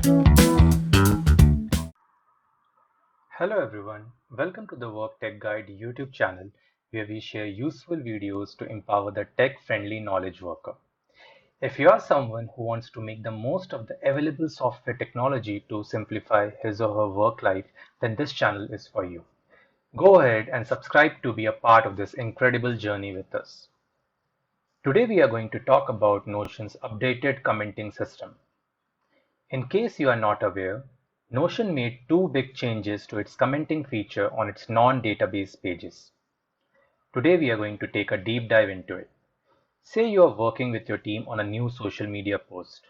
Hello everyone, welcome to the Work Tech Guide YouTube channel where we share useful videos to empower the tech-friendly knowledge worker. If you are someone who wants to make the most of the available software technology to simplify his or her work life, then this channel is for you. Go ahead and subscribe to be a part of this incredible journey with us. Today we are going to talk about Notion's updated commenting system. In case you are not aware, Notion made two big changes to its commenting feature on its non-database pages. Today we are going to take a deep dive into it. Say you are working with your team on a new social media post.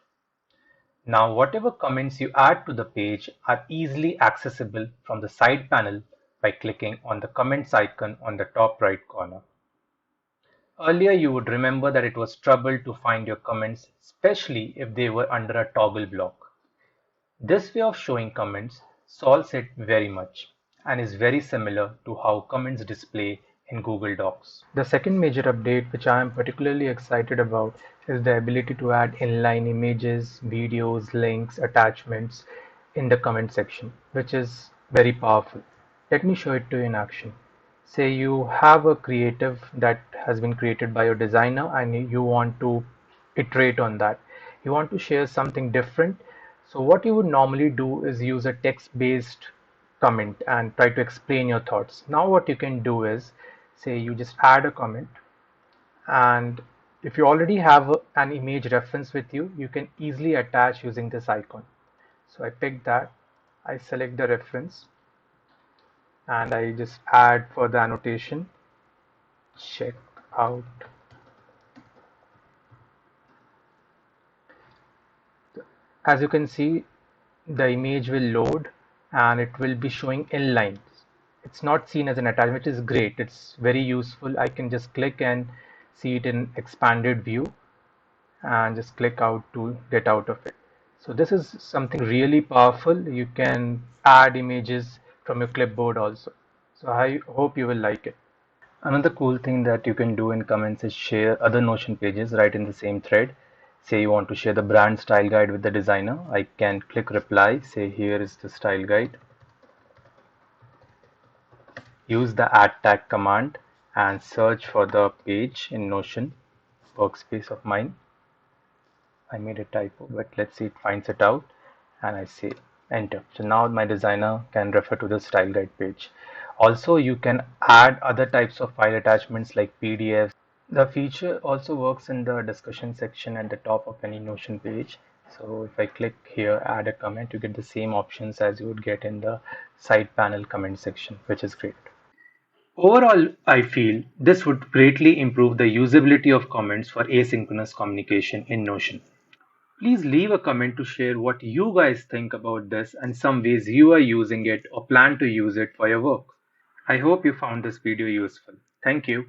Now whatever comments you add to the page are easily accessible from the side panel by clicking on the comments icon on the top right corner. Earlier you would remember that it was trouble to find your comments, especially if they were under a toggle block. This way of showing comments solves it very much and is very similar to how comments display in Google Docs. The second major update which I am particularly excited about is the ability to add inline images, videos, links, attachments in the comment section, which is very powerful. Let me show it to you in action. Say you have a creative that has been created by your designer and you want to iterate on that. You want to share something different. So what you would normally do is use a text-based comment and try to explain your thoughts. Now what you can do is, say you just add a comment, and if you already have an image reference with you, you can easily attach using this icon. So I pick that, I select the reference, and I just add for the annotation, check out. As you can see, the image will load and it will be showing in lines. It's not seen as an attachment, which is great. It's very useful. I can just click and see it in expanded view and just click out to get out of it. So this is something really powerful. You can add images from your clipboard also. So I hope you will like it. Another cool thing that you can do in comments is share other Notion pages right in the same thread. Say you want to share the brand style guide with the designer. I can click reply, say here is the style guide. Use the add tag command and search for the page in Notion workspace of mine. I made a typo, but let's see, it finds it out and I say enter. So now my designer can refer to the style guide page. Also, you can add other types of file attachments like PDFs. The feature also works in the discussion section at the top of any Notion page. So if I click here, add a comment, you get the same options as you would get in the side panel comment section, which is great. Overall, I feel this would greatly improve the usability of comments for asynchronous communication in Notion. Please leave a comment to share what you guys think about this and some ways you are using it or plan to use it for your work. I hope you found this video useful. Thank you.